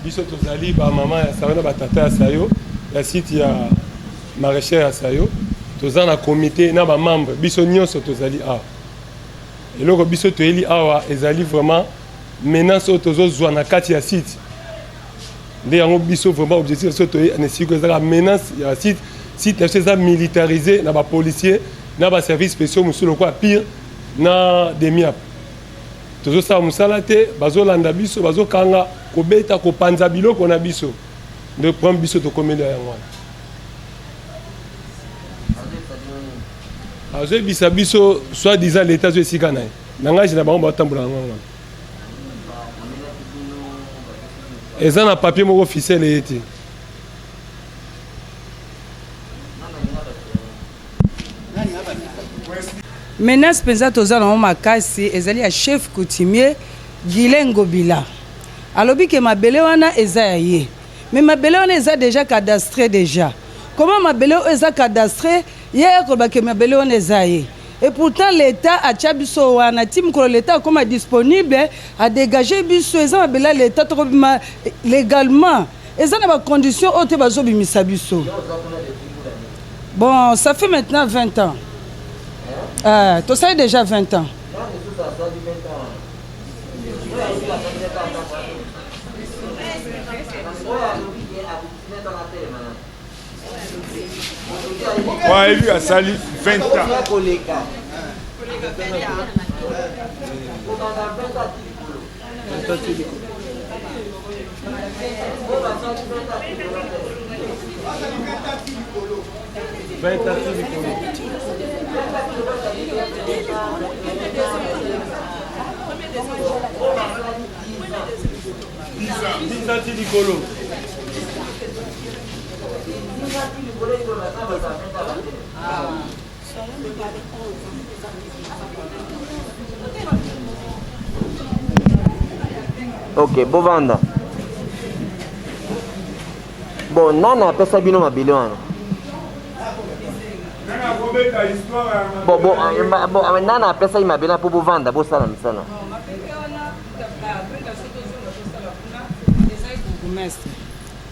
biso tozali ba maman ya sayo na batata ya sayo ya site ya maraîchère ya sayo toza na comité na ba membre biso nyonso tozali awa eloko biso toyeli awa ezali vraiment menace oyo tozozwa na kati ya site nde yango biso vraiment objectif so toye na siko ezaka menace ya site biso eza militarisé na bapolicier na baservice spéciaux mosusu lokola pire na demiap tozosala mosala te bazolanda biso bazokanga kobeta kopanza biloko na biso nde problème biso tokomeli yango wana azoyebisa biso soit disant l'état zo esika na ye na ngai na bango batambola yango wana eza na papier moko officiel eye te menace mpenza toza nango makasi ezali ya chef coutumier Guilain Ngobila alobi ke mabele wana eza ya ye mais mabele wana eza déjà cadastré déjà comment mabele oyo eza cadastré ye akoloba ke mabele wana eza ye et pourtant l'état atia biso wana ti mokolo l'état akoma disponible adégage biso eza mabele ya l'état tokobima légalement eza na bacondition oyo te bazobimisa biso bon ça fait maintenant 20 ans tu sais déjà 20 ans. Ouais, lui a sali 20 ans. Ok, Bovanda. Bon, nana apesa bino mabele wana. Bon, nana apesa mabele po Bovanda bosala misala.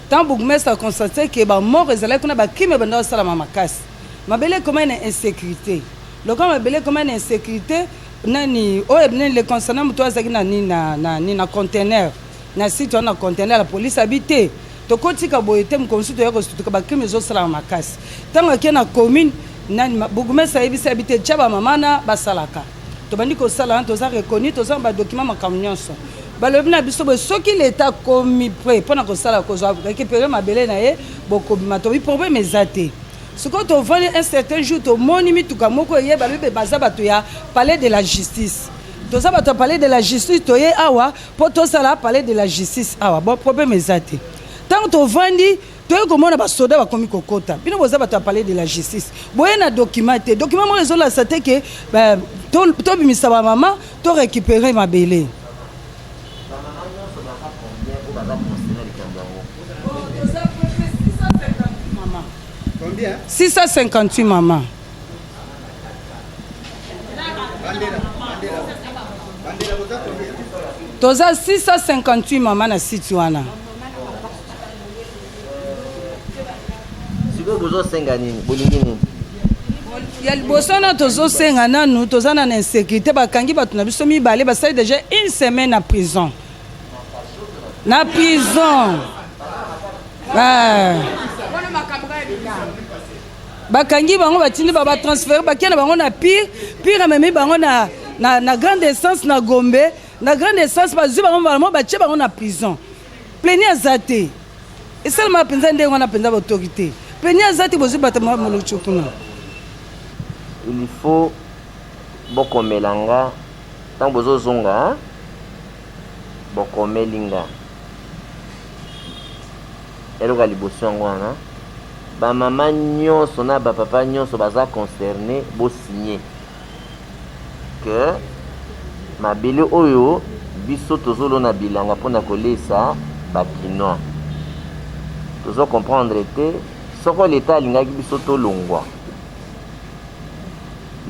Tant bourgmestre a constaté que ba mort ezalaki kuna bakime banda osala makasi mabele comme une insécurité lokola mabele comme une insécurité nani oyo nani le concernant moto azalaki na conteneur na site wana conteneur la police habité tokotika boye te mokonzi toya kosutuka bakime ezosala makasi ntango ake na commune nani bourgmestre ayebisi habité tia bamamana basalaka tobandi kosala wana toza reconnu toza badocument makambo nyonso balobi na biso boye soki l'état komi prêt mpona kosala kozwa récupérer mabele na ye bokobima tobi problème eza te sikoyo tovandi un certain jour tomoni mituka moko eye balobi baza bato ya palais de la justice toza bato ya palais de la justice toye awa mpo tosala palais de la justice awa bon problème eza te ntango tovandi toye komona basoda bakomi kokota bino boza bato ya palais de la justice boye na document te document moko ezolasa te ke tobimisa bamama to récupérer mabele. Combien? 658 maman. Toza 658 maman na site wana. Siko bozo senga nini? Bolingi nini? Ya liboso na tozo senga nanu toza na insécurité bakangi bato na biso mibale basali déjà une semaine na prison. Na prison. Bakangi bango batindi ba transfert bakena bango na pire memi bango na grande essence na Gombe na grande essence bazwi bango vraiment batie bango na prison pleni azate esalama penza ndenge wana penza ba autorité pleni azate bozwi batama molochukuna. Il faut bokomelanga tant bozo zonga bokomelinga eloka liboso yango wana bamama nyonso na bapapa nyonso baza concerné bosigné que mabele oyo biso tozolona bilanga mpona kolesa bakinois tozo comprendre te soko l'état alingaki biso tolongwa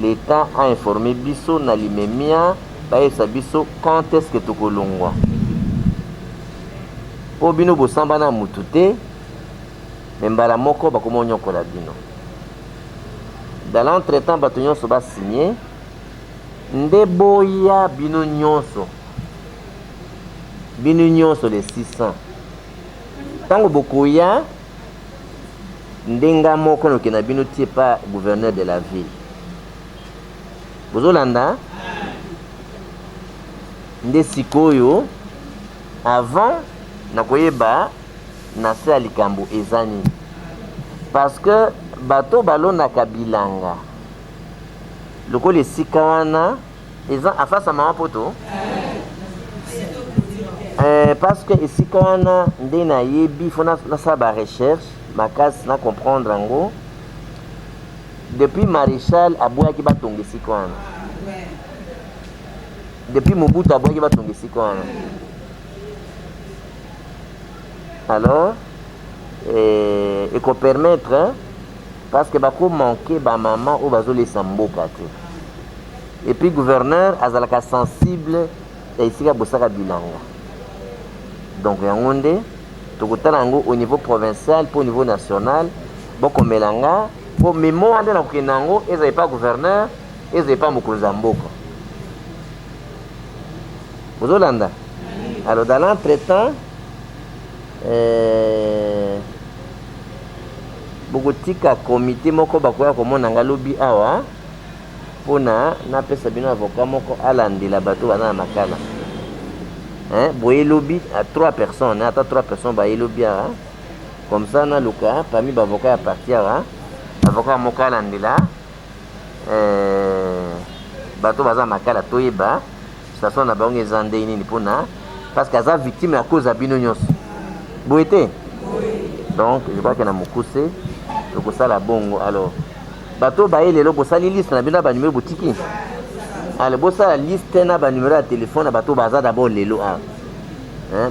l'état a informé biso na limemia bayesa biso quand est-ce que tokolongwa po bino bosamba na mutu te me mbala moko bakoma onyokola bino. Dans l'entretemps bato nyonso basigné nde boya bino nyonso les 600 ntango bokoya ndenga moko noke na bino tie pa gouverneur de la ville bozolanda nde sikoyo avant nakoyeba na se ya likambo eza nini parce que bato balonaka bilanga lokola esika wana eza afasa mama poto parce que esika wana nde nayebi fo nasala barecherche makasi na comprendre yango depuis maréchal aboyaki batonga esika wana depuis Mobutu aboyaki batonga esika wana alors ekopermettre parce que bako manquer ba maman ou bazolesa mboka te et puis gouverneur azalaka sensible ya esika bosaka bilanga donc yango nde tokotala yango au niveau provincial po au niveau national bokomelanga po memo ande na kokenda yango ezali pa gouverneur ezali pa mokonzi ya mboka bozolanda. Alors dans l'entretemps bokotika comité moko bakoya komona nga lobi awa mpona napesa bino avocat moko alandela bato baza na makala boye lobi à 3 personnes ata 3 personnes baye lobi awa comme ça naluka parmi bavocat ya parti awa avocat moko alandela bato baza na makala toyeba situation na bango eza ndenge nini mpona parce que aza victime à cause ya bino nyonso boye te. Donc je crois que na mokuse tokosala bongo. Alors bato baye lelo bosali liste na bino banumero botiki ale bosala liste na banumero ya telefone na bato baza d'abord lelo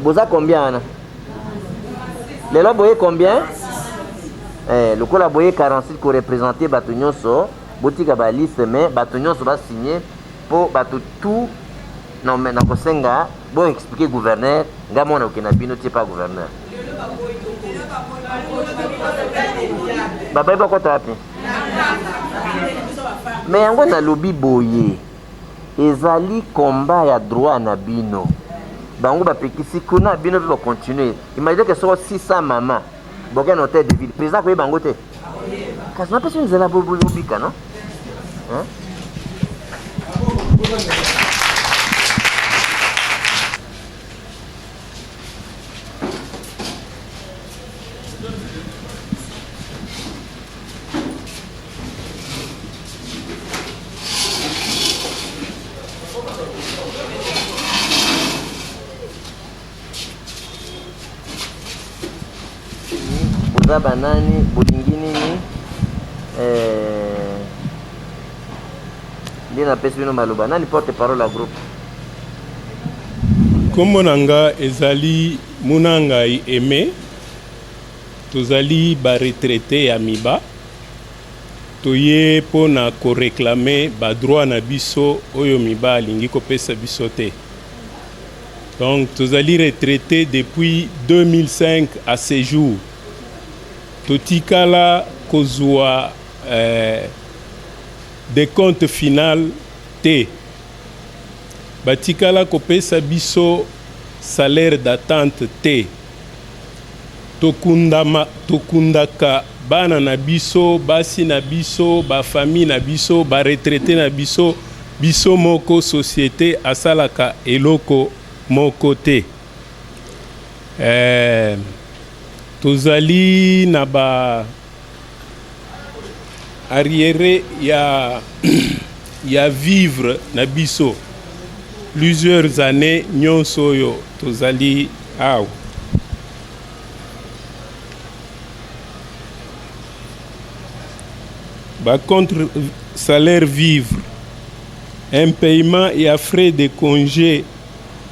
boza combien wana lelo boye combien lokola boye 46 ko représenter bato nyonso botika ba liste mais bato nyonso ba signer po bato tout non mais nakosenga bon expliquer gouverneur ngamona okena bino tie pas gouverneur baba bakota wapi mais yango na lobi boye ezali combat ya droit na bino bango bapekisi kuna bino pe continuer. Imagine que so 600 mama boka na hôtel de ville président ko bango te kasi na pesi nzela bobika non banani bolingini ni ndina pesi bino maloba nani porte parole à groupe kombo nanga ezali munanga aimé tozali ba retraité ya miba toye pona ko réclamer ba droit na biso oyo miba alingi kopesa biso te. Donc tozali retraité depuis 2005 à ce jour. Totikala kozwa des comptes final te batikala kopesa biso salaire d'attente te tokundaka bana na biso basi na biso ba famille na biso ba retraité na biso biso moko société asalaka eloko moko te. Tozali na ba arriéré ya vivre na biso plusieurs années nyonso yo tozali awa ba contre salaire vivre un paiement et frais de congé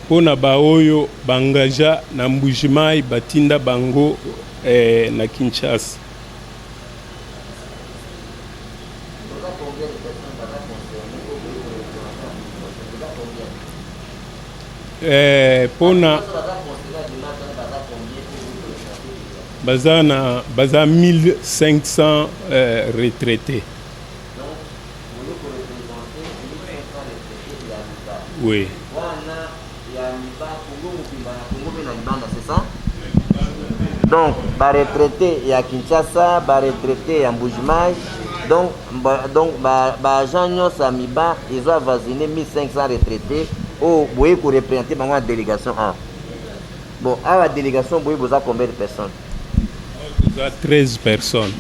pona ba oyo bangaja na mbujimai batinda bango na Kinshasa. baza 1500 retraités. Oui. C'est ça? Donc, les retraités, il y a Kinshasa, les retraités, il y a Mbujimai. Donc, les gens qui Miba, ils ont vacciné 1500 retraités. Vous voyez pour représenter la délégation 1. Bon, à la délégation, vous avez combien de personnes? Vous avez 13 personnes.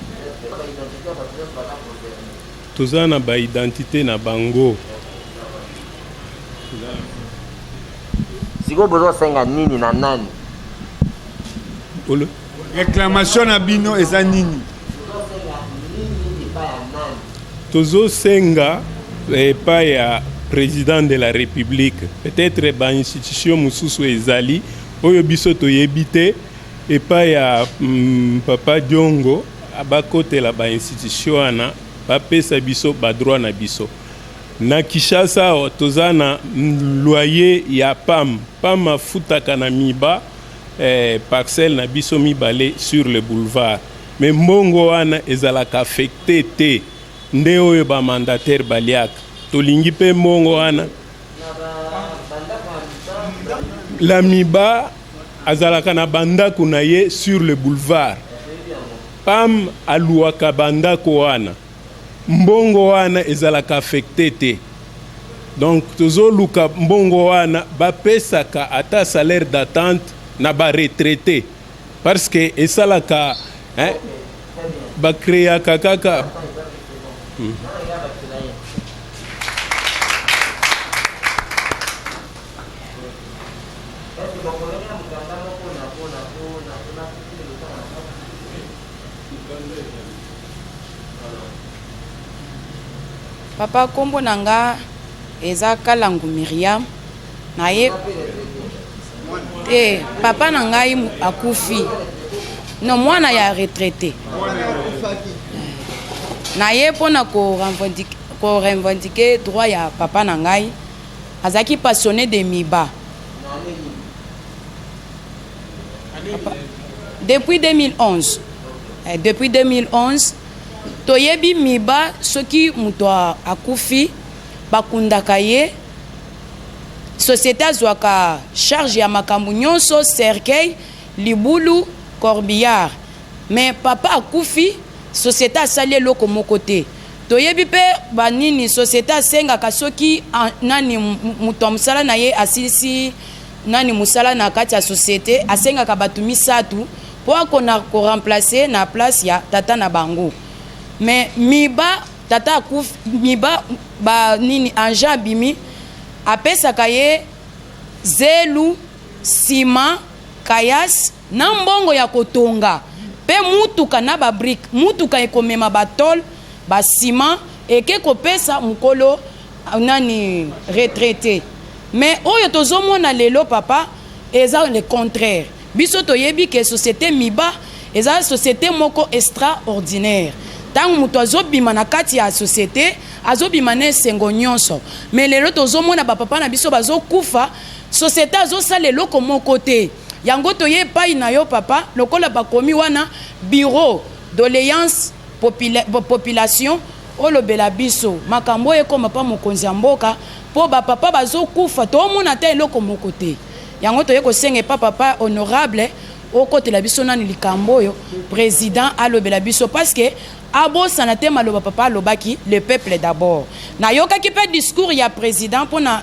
Vous avez une identité na bango. Si vous avez besoin de nini na nani? Réclamation na bino et ça nini? Tozo senga pas ya président de la République. Peut-être ba institution mususu ezali oyo biso toyebite et pas ya papa Diongo abakote la ba institution ana ba pesa biso ba droit na biso. Na Kinshasa tozana loyer ya PAM afutaka na miba parcelle na biso mibale sur le boulevard. Mais mbongo wana ezalaka affecté te nde oyo ba mandataire baliaka tolingi pe mbongo wana la miba azalaka na bandako na ye sur le boulevard. PAM aluaka bandako wana mbongo wana ezalaka affecté te. Donc tozoluka mbongo wana bapesaka ata salaire d'attente na ba retraité parce que esalaka ba créa kaka Papa kombo nanga eza Kalangu Miriam na ye papa nangai akufi no mwana ya retraité na ye pona ko revendiquer droit ya papa nangai azaki passionné de miba depuis 2011 toyebi miba soki muto akufi bakundaka ye société azwaka charge ya makambo nyonso cercueil libulu corbillard mais papa akufi société asali eloko moko te toyebi pe banini société asengaka soki nani muto mosala na ye asilisi nani mosala na kati ya société asengaka bato misatu po akona koremplace na place ya tata na bango. Mais miba tata akufi miba ba nini anja bimi apesaka ye zelu sima kayas na mbongo ya kotonga pe mutuka na ba brick mutuka ekomema batol ba sima eke kopesa mukolo nani retraité. Mais oyo tozomona lelo papa eza le contraire. Biso toyebi ke société miba eza société moko extraordinaire. Tango muto azobima na kati ya société azobima na esengo nyonso. Mais lelo tozomona ba papa na biso bazokufa société azosala eloko moko te. Yango toye pai na yo papa lokola bakomi wana bureau doléance population olobela biso makambo ekoma pa mokonzi ya mboka po ba papa bazokufa tomona te eloko moko te. Yango toye kosenge pa papa honorable okotela biso nani likambo yo président alobela biso parce que abosana te maloba papa alobaki le peuple d'abord. Na yokaki pe discours ya président pour na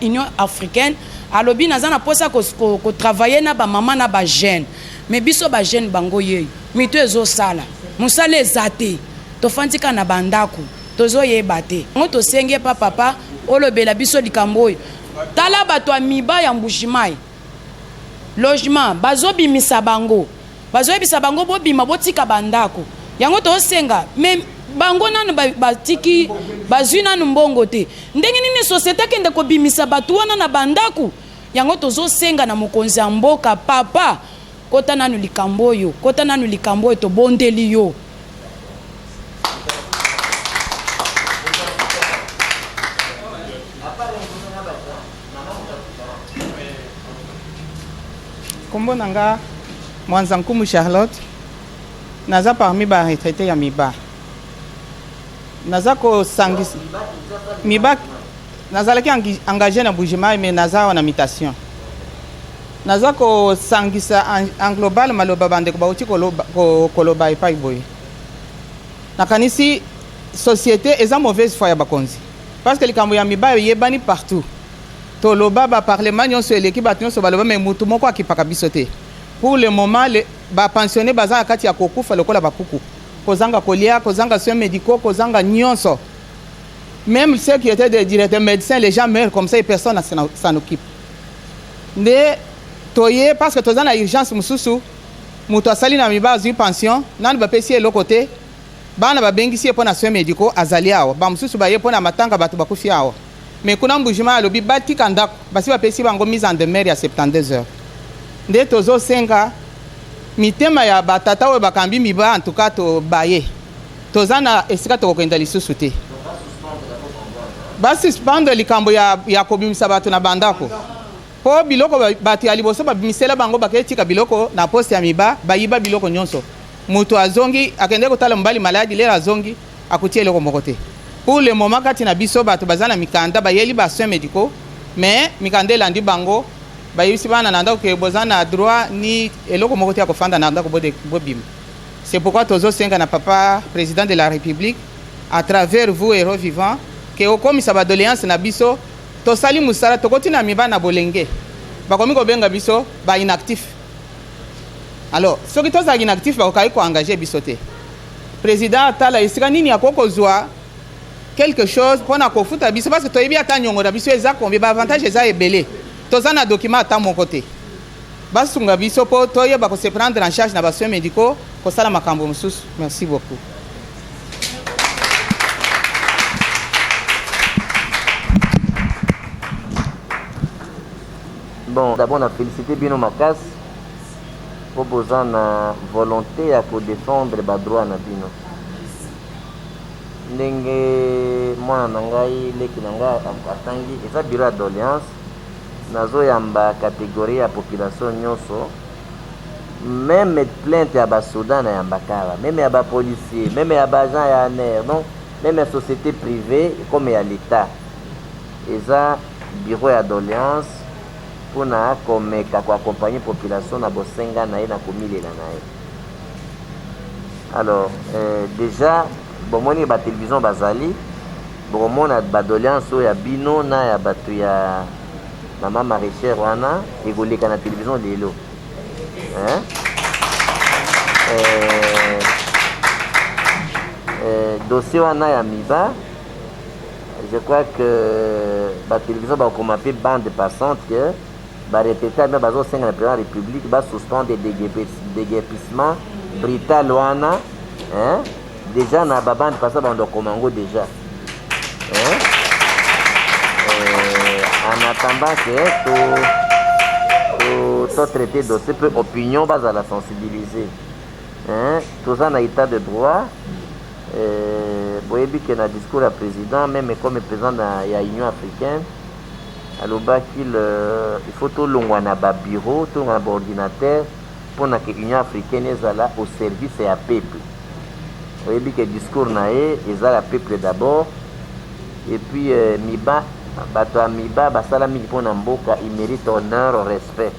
Union africaine alobi nazana posa ko travailler na ba maman na ba jeune. Mais biso ba jeune bango ye mito ezo sala musala ezate to fandika na bandako tozo yeba te. Ngoto senge pa papa olobela biso likambo yo tala bato miba ya Mbujimai logement bazobimisa bango bobima botika bandako yango to senga mais bango nanu batiki bazwi nanu mbongo te ndenge nini société kende ko bimisa bato wana na bandako yango tozo senga na mokonzi ya mboka papa kota nanu likambo yo to bondeli yo. Kombo nanga Mwanzankumu Charlotte naza parmi ba retraité ya miba naza ko sangisa miba nazalaki engagé na Bujima mais naza wana mutation naza ko sangisa en global maloba bande ko bauti koloba epai boye nakanisi société eza mauvaise foi ya bakonzi parce que likambo ya miba yebani partout toloba ba parlement nyonso eleki bato nyonso baloba mais mutu moko akipaka biso te pour le moment ba pensionné baza kati ya kokufa lokola bakuku kozanga kolia kozanga soins médicaux kozanga nyonso même ceux qui étaient des directeurs médecins les gens meurent comme ça et personne s'en occupe nde toye parce que toza na urgence mususu mutu asali na miba azwi pension nani bapesi eloko te bana babengisi ye mpona soins médicaux azali awa bamosusu baye mpona matanga bato bakufi awa mais kuna Mbujima alobi batika ndako basi bapesi bango mise en demeure ya 72 heures nde tozosenga mitema ya batata oyo bakambi miba en tout cas tobaye toza na esika tokokenda lisusu te basuspendre likambo ya kobimisa bato na bandako po biloko bato ya liboso babimisela bango baketika biloko na poste ya miba bayiba biloko nyonso mutu azongi akende kotala mobali maladi lelo azongi akutia eloko moko te pour le moment kati na biso bato baza na mikanda bayeli ba soins médicaux mais mikanda elandi bango bayebisi bana na ndako ke boza na droit ni eloko moko te ya kofanda na ndako bobima. C'est pourquoi tozosenga na papa président de la République à travers vous héros vivants ke okomisa badoléance na biso tosali musala tokoti na miba na bolenge bakomi kobenga biso ba inactif. Alors soki tozali inactif bakokai ko engager biso te président atala esika nini akokozwa quelque chose pour na kofuta biso parce que toyebi ata nyongo na biso eza combien ba avantage eza ebele toza na document ata mon côté basunga biso po toyeba ko se prendre en charge na ba soins médicaux ko sala makambo mususu. Merci beaucoup. Bon, d'abord on a félicité Bino Makas proposant la volonté à défendre les droits na Bino. Ndenge mwana nangai leki nanga atangi eza bureau ya doléance nazo yamba catégorie ya population nyonso même plainte ya basoda na yamba kala même ya ba policier même ya ba agent ya ANR donc même ya société privée comme ya l'état eza bureau ya doléance pour na komeka ko accompagner population na bosenga na ye na komilela na ye. Alors déjà bomoni ba télévision bazali bomona ba doléance ya Bino na ya batu ya mama maraîchère wana egoleka na télévision lelo dossier wana ya miba je crois que la télévision va commencer bande passante que va répéter même bazo 5 la président république va suspendre des déguerpissements brutal wana déjà na ba bande passante bando komango déjà en attendant que tout traité dossier peu opinion base à la sensibiliser tout ça na état de droit boyebi que na discours à président même comme président de l'Union africaine aloba qu'il il faut tout longwa na ba bureau tout na ba ordinateur pour na que l'Union africaine ezala au service ya peuple. Boyebi que discours na ezala peuple d'abord et puis miba bato ya miba basala mingi mpo na mboka il mérite honneur respect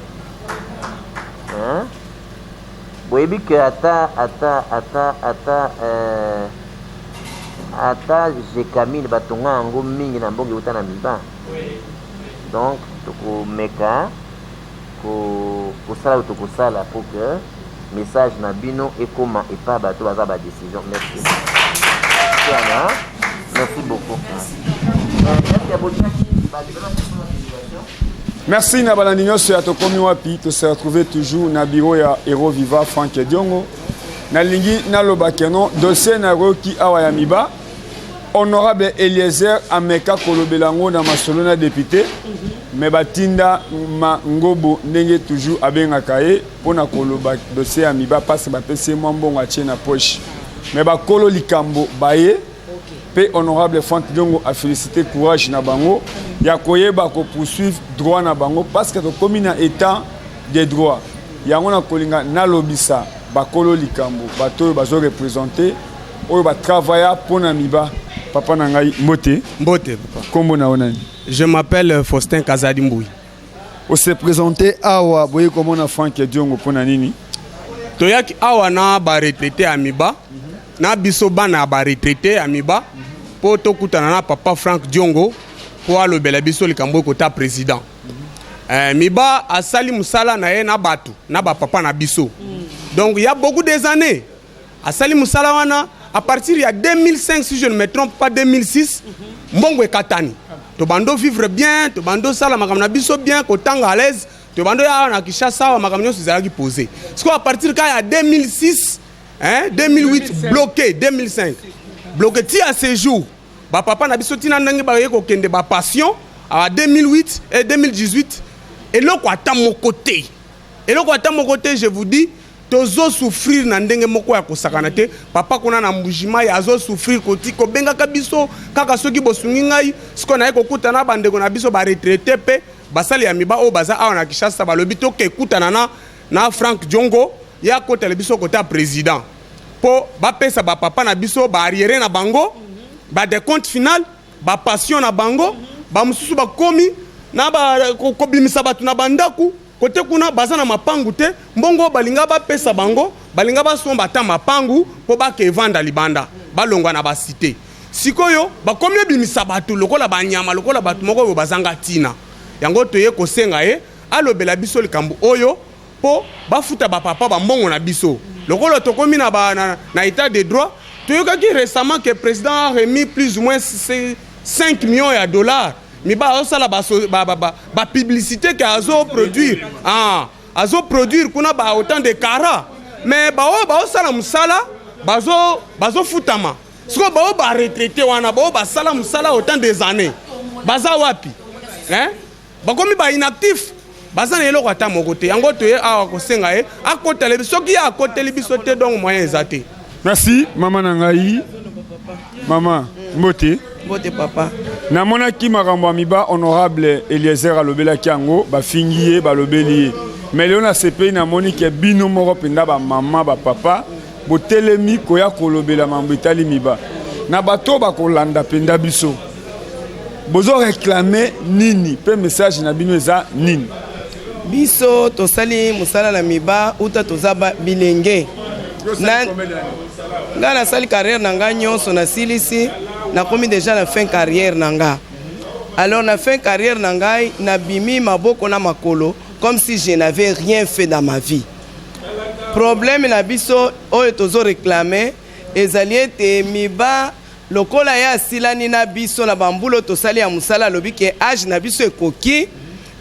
boyebi que ata jekamine batonga yango mingi na mbongo euta na miba donc tokomeka kosala oyo tokosala pour que message na bino ekoma epa bato baza badécision. Merci. Merci beaucoup. Merci na balandi nyonso ya tokomi wapi to se retrouver toujours na bureau ya Héros Vivant Franck Diongo na lingi na lobakeno dossier na roki awa ya miba honorable Eliezer ameka kolobelango na masolo na député mais batinda ngobo ndenge toujours abengaka ye pona koloba dossier ya miba parce ba pese mbongo atie na poche mais ba kolo likambo baye pe honorable Franck Diongo a félicité courage na bango ya koyeba ko poursuivre droit na bango parce que to komina état des droits yango na kolinga na lobisa bakolo likambo bato oyo bazo représenter oyo batravailla mpona miba papa na ngai mbote papa. Kombo na onani? Je m'appelle Faustin Kazadi Mbouy. On s'est présenté awa boye comment na Frank Diongo mpona nini? Toyaki awa na ba retraité à miba na biso bana ba retraité à miba po tokutana na papa Frank Diongo po alobela biso likambo kota président. Miba asali musala na ye na batu na ba papa na biso. Donc il y a beaucoup des années asali musala wana à partir de 2005 si je ne me trompe pas 2006 mbongo ekatani to bando vivre bien to bando sala makambo na biso bien kotanga à l'aise to bando ya na Kinshasa makambo nyonso ezalaki posé parce qu'à partir quand il y a 2006 2008 bloqué 2005 bloqué ti à ce jour ba papa na biso tina ndenge ba yeko kende ba passion à 2008 et 2018 et loko ata mon côté je vous dis tozo souffrir na ndenge moko ya kosakana te papa kuna na mbujima ya azo souffrir koti ko benga kabiso kaka soki bosungi ngai siko na yeko kutana bandeko na biso ba retraité pe basali ya miba o baza awa na Kinshasa balobi to ke kutana na Frank Diongo ya kotela biso kota président po ba pesa ba papa na biso ba arrière na bango ba de compte final ba passion na bango ba mususu ba komi na ba ko bimisa batu na bandaku kote kuna baza na mapangu te mbongo balinga ba pesa bango balinga ba somba ta mapangu po ba ke vanda libanda balongwa na ba cité sikoyo ba komi bimisa batu lokola banyama lokola batu moko bo bazanga tina yango toye kosenga alobela biso likambo oyo po bafuta ba papa ba mbongo na biso lokola tokomi na état de droit toyokaki récemment que le président a remis plus ou moins 5 millions de dollars mais ça la publicité que azo produire azo produire kuna ba autant de cara mais ça la musala bazo futama siko ba retraité wana ba sala musala autant des années baza wapi bakomi ba inactif baza na eloko ata moko te yango toye awa kosenga akotela biso ki akoteli biso te donc moyen ezate. Merci maman nangai maman mbote papa namonaki makambo ya miba honorable Eliezer alobelaki yango bafingi ye balobeli ye mais leo na CPI namoni ke bino moko penda ba mama ba papa botelemi koya kolobela mambo etali miba na bato bakolanda penda biso bozo réclamer nini pe message na bino eza nini biso tosali musala na miba uta tozaba bilenge nga nasali carrière nanga nyonso na silisi nakomi déjà na fin carrière nanga alors na fin carrière nangai na bimi maboko na makolo comme si je n'avais rien fait dans ma vie problème na biso oyo tozo réclamer ezali ete miba lokola ya silani na biso na bambulo tosali ya musala lobi ke age na biso ekoki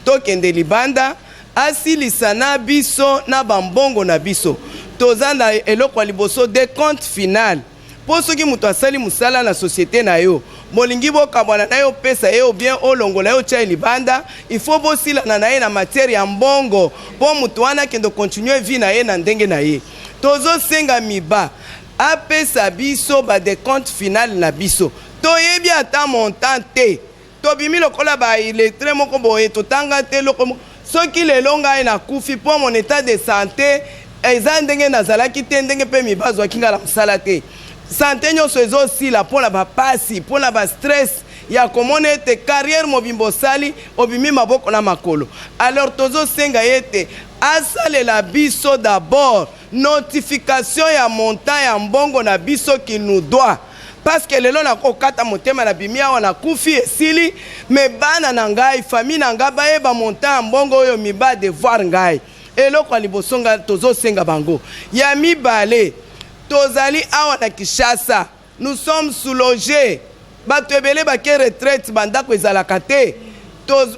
tokende libanda asilisa na biso na bambongo na biso toza na eloko ya liboso de compte final po soki moto asali musala na société na yo bolingi bokabwana na yo pesa ye ou bien olongola yo tia libanda il faut bosilana na ye na matière ya mbongo po moto wana kende continue vie na ye na ndenge na ye tozosenga miba apesa biso ba de compte final na biso toyebi ata montant te tobimi lokola ba illettré moko boye totanga te loko soki lelo ngai na kufi po mon état de santé eza ndenge nazalaki te ndenge mpe miba azwaki nga na mosala te santé nyonso ezosila mpona bapasi mpona bastress ya komona ete carrière mobimba osali obimi maboko na makolo alors tozosenga ye ete asalela biso d'abord notification ya montant ya mbongo na biso qui nous doit parce que lelo nakokata motema na bimi awa na kufi esili me bana na ngai famille na ngai bayeba montant ya mbongo oyo miba devoir ngai eloko ya liboso nga tozosenga bango ya mibale tozali awa na Kinshasa nous sommes soulagés bato ebele bake retraite bandako ezalaka te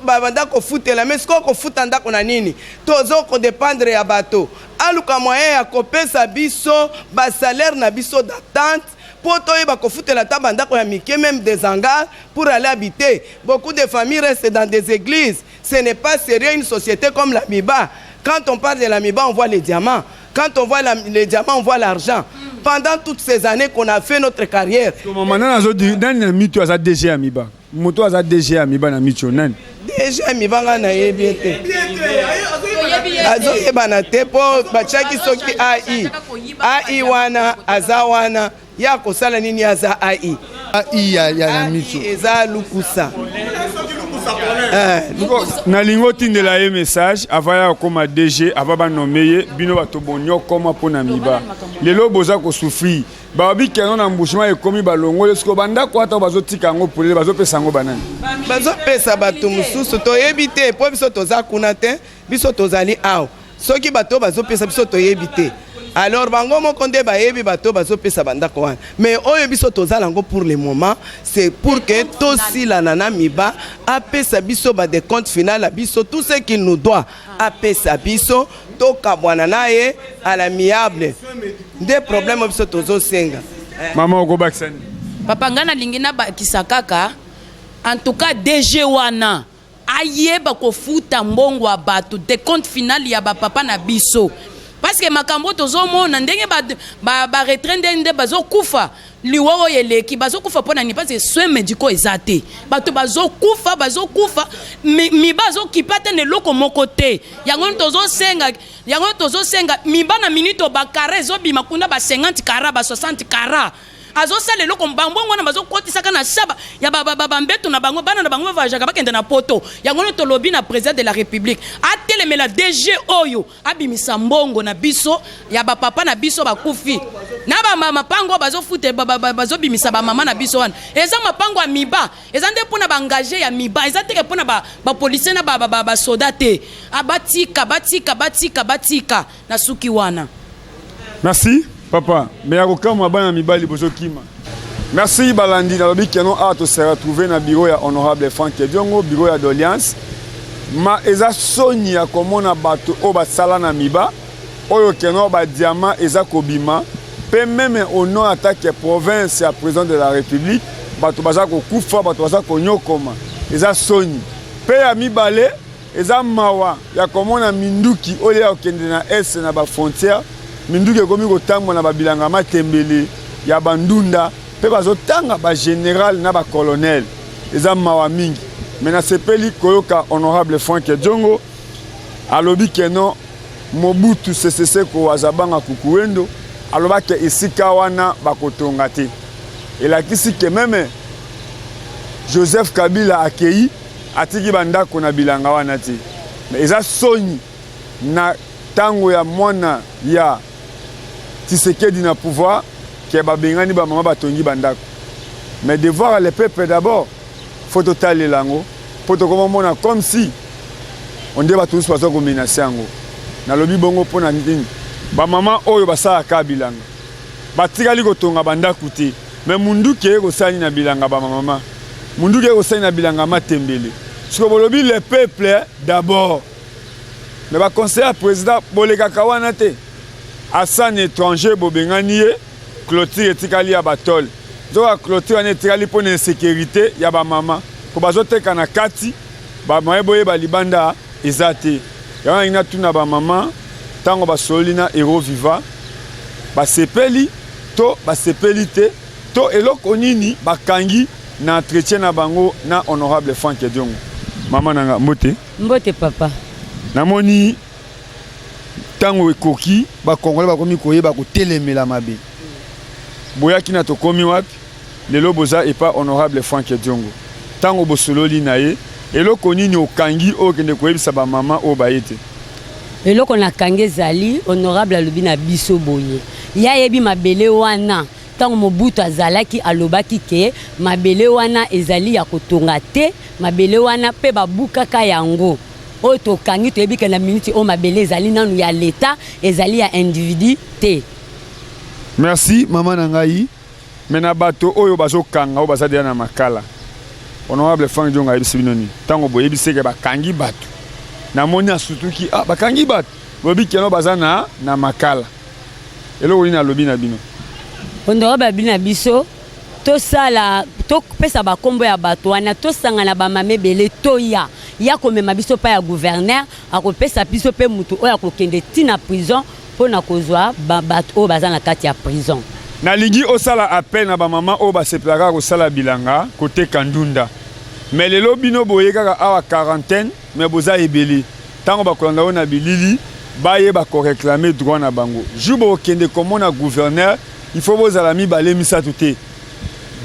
bandako futela mais siko kofuta ndako na nini tozo kodépendre ya bato aluka moyen ya kopesa biso basalaire na biso d'attente pour toyeba kofutela ta bandako ya mike même des hangars pour aller habiter beaucoup de familles restent dans des églises ce n'est pas sérieux une société comme la Miba. Quand on parle de la Miba, on voit les diamants. Quand on voit les diamants, on voit l'argent. Pendant toutes ces années qu'on a fait notre carrière. Maintenant, tu as DG à Miba. Moto a DG à Miba na micho nani. DG à Miba na yebi ete. azoyebana te mpo batiaki soki ai wana aza wana ya kosala nini aza ai ya miso eza lukusa nalingi otindela ye message ava ya koma DG ava banome ye bino bato bonyokoma mpo na miba lelo boza kosufrir babi keno na mbushima ekomi balongole siko bandako ata bazotika yango polele bazopesa yango banani bazopesa bato mosusu toyebi te mpo biso toza kuna te biso tozali awa soki bato bazopesa biso toyebi te alors bango moko nde bayebi bato bazopesa bandako wana mais oyo biso tozala yango pour le moment c'est pour que tosilana na miba apesa biso badecompte final biso tout ce qu'il nous doit apesa biso tokabwana na ye à l'amiable nde problème biso tozosenga mama okobakisani papa nga nalingi nabakisa kaka en tout cas DG wana ayeba kofuta mbongo ya bato decompte final ya bapapa na biso parce que makambo tozomona ndenge ba retraite nde bazokufa liworo yeleki bazokufa pona ni parce que soins médicaux ezate bato bazokufa mi bazokipa te ne loko moko te yango tozosenga miba na minute ba carré ezobima kuna ba 50 carats ba 60 carats azosala eloko mbambongo wana bazokotisaka na shaba ya bambeto na bango bana na bango bavajaka bakende na poto yango tolobi na président de la république atelemela DG oyo abimisa mbongo na biso ya bapapa na biso bakufi na bamapango bazofute bazobimisa bamama na biso wana eza mapango ya miba eza nde mpona baengage ya miba eza teke mpona bapolisie na basoda te batika na suki wana. Merci papa mais yakokama bana mibali bozokima. Merci balandi nalobi keno a to se retrouver na bureau ya honorable Franck Diongo bureau ya d'alliance ma eza soni ya komona bato o basala na miba oyo keno ba diamant eza kobima pe même au nom attaque province ya président de la république bato baza kokufa bato baza konyokoma eza soni pe ya mibale eza mawa ya komona minduki oyo ya okende na est na ba frontière minduki ekomi kotambo na babilanga matembele ya bandunda pe bazotanga ba général na ba colonel eza mawa mingi mena sepeli koyoka honorable Franck Diongo alobi keno Mobutu Sese Seko azabanga kukuendo aloba ke esika wana bakotonga te elakisi ke meme Joseph Kabila akei atiki bandako na bilanga wana te mais eza soni na tango ya mwana ya Tshisekedi na pouvoir ke babengani ba mama batongi bandako mais devoir le peuple d'abord faut totaler lango faut to komona comme si on débat tous pas ko menacer yango na lobi bongo pona ndini ba mama oyo basalaka bilanga batikali kotonga bandako te mais munduke ko sani na bilanga ba mama munduke ko sani na bilanga matembele siko bolobi le peuple d'abord mais ba conseiller président boleka kawana te asan étranger bobengani ye clôture etikali ya batol zoka clôture ane etikali pona insécurité ya ba mama po bazoteka na kati ba maeboye ba libanda ezate yana ina tuna ba mama tango basoli na héros vivant basepeli to basepeli te to eloko nini bakangi na entretien na bango na honorable Franck Diongo mama nanga mbote papa namoni tango ekoki bakongole bakomi koyeba kotelemela mabe boyaki na tokomi wapi lelo boza epa honorable Franck Diongo tango bosololi na ye eloko nini okangi okende koyebisa ba mama o bayete eloko nakangi ezali honorable alobi na biso boye ya yebi mabele wana tango Mobutu azalaki alobaki ke mabele wana ezali ya kotonga te mabele wana pe babukaka yango oyo tokangi toyebi ke na minute o mabele ezali nanu ya leta ezali ya individu te. Merci mama nangai mena bato oyo bazokanga o bazadela na makala honorable Franck Diongo ayebisi binoni tango boyebisi ke bakangi bato namoni asutuki bakangi bato lobi keno bazana na makala eloko nini alobi na bino honorable bina biso tosala topesa bakombo ya bato wana tosangana bamame ebele toya ya komema biso pa ya gouverneur akopesa biso pe mutu oyo akokende tina prison mpona kozwa bato oyo baza na kati ya prison nalingi osala appel na bamama oyo basepelaka kosala bilanga koteka ndunda mais lelo bino boye kaka awa quarantaine mais boza ebele tango bakolanda na bilili baye réclamer droit na bango jubo kende komona gouverneur il faut bozala mibale misatu te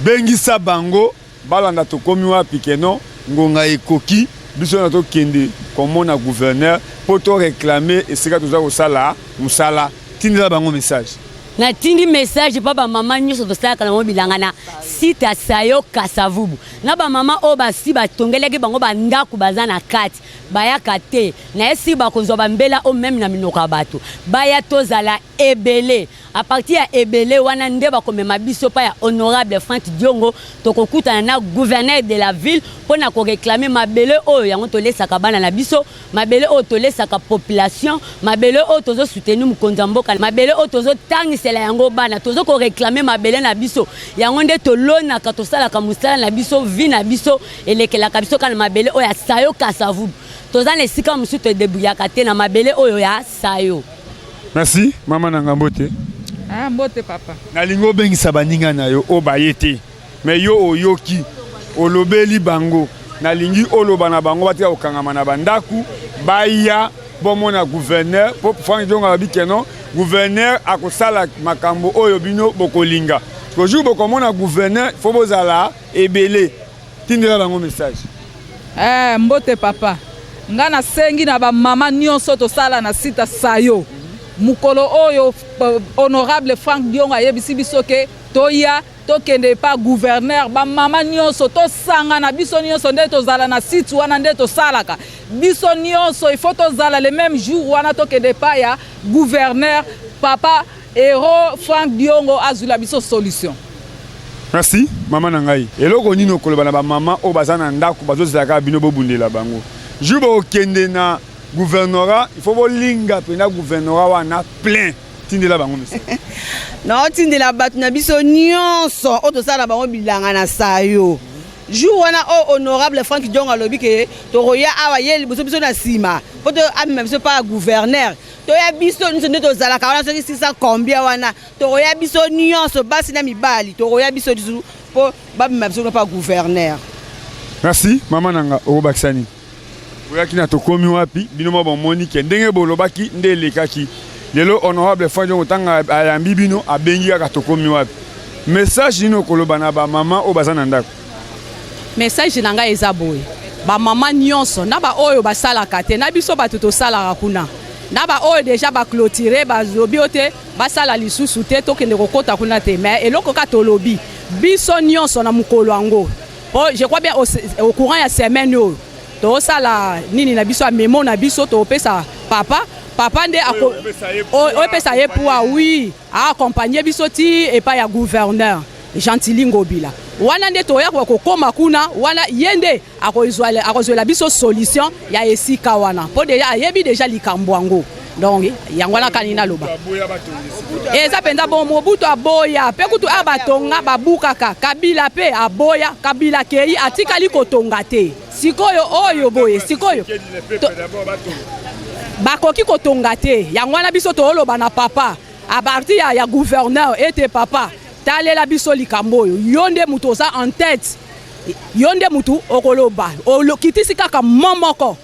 bengisa bango balanda tokomi wapi keno ngonga ekoki biso na tokende komona gouverneur po to réclamer esika toza kosala musala tindela bango message natindi message pa bamama nyonso tosalaka na bilanga na site ya Sayo Kasavubu na bamama oyo basi batongelaki bango bandako baza na kati bayaka te na esi bakozwa bambela o meme na minoko ya bato baya tozala ebele a partir ya ebele wana nde bakomema biso pa ya honorable Frank Diongo tokokutana na gouverneur de la ville mpona koreklame mabele oyo yango tolesaka bana na biso mabele oyo tolesaka population mabele oyo tozosoutenir mokonzi ya mboka mabele oyo tozotangisela yango bana tozokoreklame mabele na biso yango nde tolonaka tosalaka mosala na biso vi na biso elekelaka biso kana mabele oyo ya Sayo Kasavubu toza na esika mosusu todebuyaka te na mabele oyo ya Sayo. Merci mama na ngambote. Ah mbote papa. Na lingo bengisa baninga na yo o bayete. Mais yo oyoki olobeli bango na lingi oloba na bango batika okangama na bandaku baya bomona gouverneur po Frank Diongo abikeno gouverneur akosala makambo oyo bino bokolinga. Ko jour bokomona gouverneur fo bozala ebele. Tindela bango message. Mbote papa. Nga na sengi na ba mama nyonso tosala na site Sayo. Mukolo oyo honorable Frank Diongo ayebisi biso ke toya tokende pa gouverneur ba mama nyonso tosanga na biso nyonso nde tozala na site wana nde tosalaka biso nyonso il faut tozala le même jour wana tokende pa ya gouverneur papa héros Frank Diongo azula biso solution. Merci mama nangai eloko nino koloba na ba mama o bazana ndako bazozaka bino bobundela bango juba okende na gouvernorat il faut bolinga pena gouvernorat wana plein tindela bango mesi non tindela batu na biso nyonso o tosala bango bilanga na Sayo jour wana o honorable Frank Diongo alobi ke toroya awa ye liboso biso na sima po to amema biso pa gouverneur toya biso nyonso nde tozalaka wana soki 600 combien wana toroya biso nyonso basi na mibali toroya biso disu po bamema biso pa gouverneur. Merci mama nanga obakisani oyaki na tokomi wapi bino mo bomoni ke ndenge bolobaki nde lekaki lelo honorable Frank Diongo tanga ayambi bino abengi ka tokomi wapi message nino koloba na ba mama o bazana ndako message nanga eza boye ba mama nyonso na ba oyo basalaka te na biso bato tosalaka kuna na ba oyo déjà ba clôturer ba zobi ote basala lisusu te tokende kokota kuna te mais eloko ka tolobi biso nyonso na mukolo yango je crois bien au courant ya semaine oyo tosala nini na biso memo na biso topesa papa nde opesa ye pour oui a accompagner biso ti et pas ya gouverneur Gentili Ngobila wana nde toya kokoma kuna wana yende akozwela biso solution ya esika wana po deja ayebi deja likambo yango donc yango wana kanina loba eza penda bon Mobutu aboya pe kutu abatonga babukaka Kabila pe aboya Kabila kei atikali kotonga te sikoyo oyo boye sikoyo bakoki kotonga te yango wana biso toloba na papa a partir ya gouverneur ete papa talela biso likambo oyo yonde mutu oza en tête yonde mutu okoloba olokitisi kaka momoko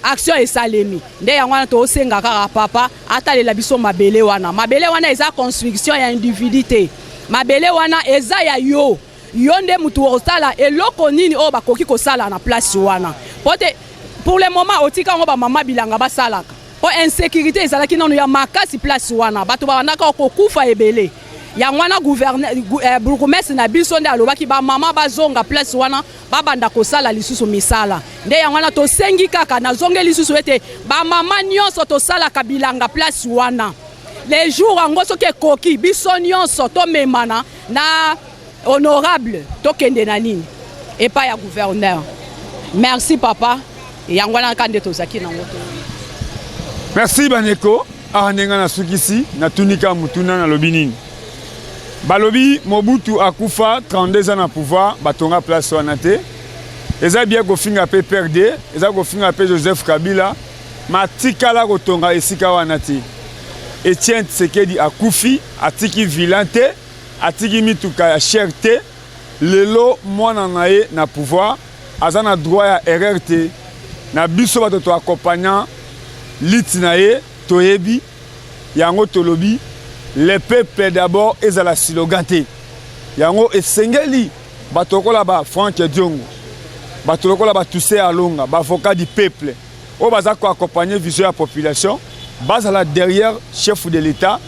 action esalemi nde yango wana tosenga kaka papa atalela biso mabele wana eza construction ya individu te mabele wana eza ya yo yonde mutu osala eloko nini oyo bakoki kosala na place wana pote pour le moment otika ngo ba mama bilanga basalaka po insécurité ezalaki nano ya makasi place wana bato bandaka kokufa ebele yango wana gouverneur bourgmestre na biso nde alobaki ba mama bazonga place wana babanda kosala lisusu misala nde yango wana tosengi kaka nazonge lisusu ete ba mama nyonso tosalaka bilanga place wana les jours yango soki ekoki biso nyonso tomemana na honorable tokende na nini epai ya gouverneur. Merci papa yango wana kande tozaki nango. Merci baneko ahandenga na sukisi na tunika mutuna na lobinini balobi Mobutu akufa 32 ans na pouvoir batonga place wana te eza bien kofinga pe perde eza kofinga pe Joseph Kabila matikala kotonga esika wana te Etienne Tshisekedi akufi atiki vilante atiki mituka ya cherté lelo mwana nae na pouvoir azana droit ya erreur te na biso bato to accompagnant litinaye toyebi yango tolobi le peuple d'abord ezala silogate yango esengeli batokola ba Frank Diongo batokola ba Toussaint Alonga ba avocat du peuple o baza ko accompagner vision la population bazala derrière chef de l'état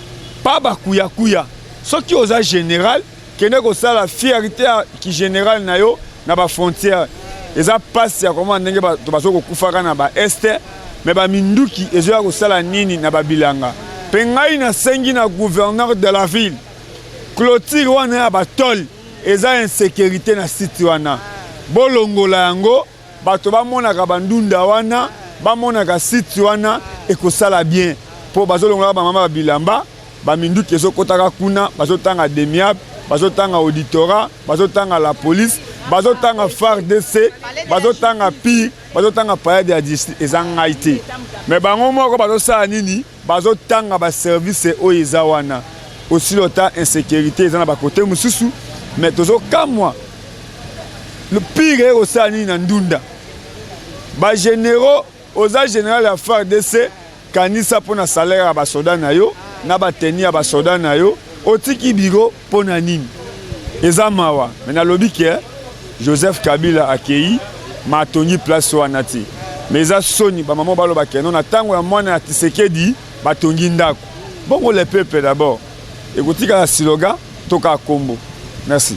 pas ba kuya ce qui osa général kene ko ça la fierté qui général na yo na ba frontière eza passe ya comment ndenge ba to bazo ko kufaka na ba este mais ba minduki ezo ko sala nini na ba bilanga pengai na sengi na gouverneur de la ville clôture wana ya ba tol eza insécurité na site wana bolongola yango bato bamonaka bandunda wana bamonaka site wana ekosala bien po bazolongola ba mama bilamba ba minduki ezokotaka kuna bazotanga demiab bazotanga auditorat bazotanga la police bazotanga FARDC bazotanga PI bazotanga palais de la justice ezangai te mais bango moko bazosala nini bazotanga ba service oyo eza wana aussi lota insécurité eza na ba côté mususu mais tozokamwa le pire osala nini na ndunda ba généraux oza général ya FARDC kanisa mpona salaire ya basoda na yo na bateni ya basoda na yo otiki biro mpona nini eza mawa me nalobi ke Joseph Kabila akei matongi place wana te me eza soni bamama balobake no na ntango ya mwana ya Tshisekedi batongi ndako bongo le peuple d'abord ekotika na siloga toka kombo merci.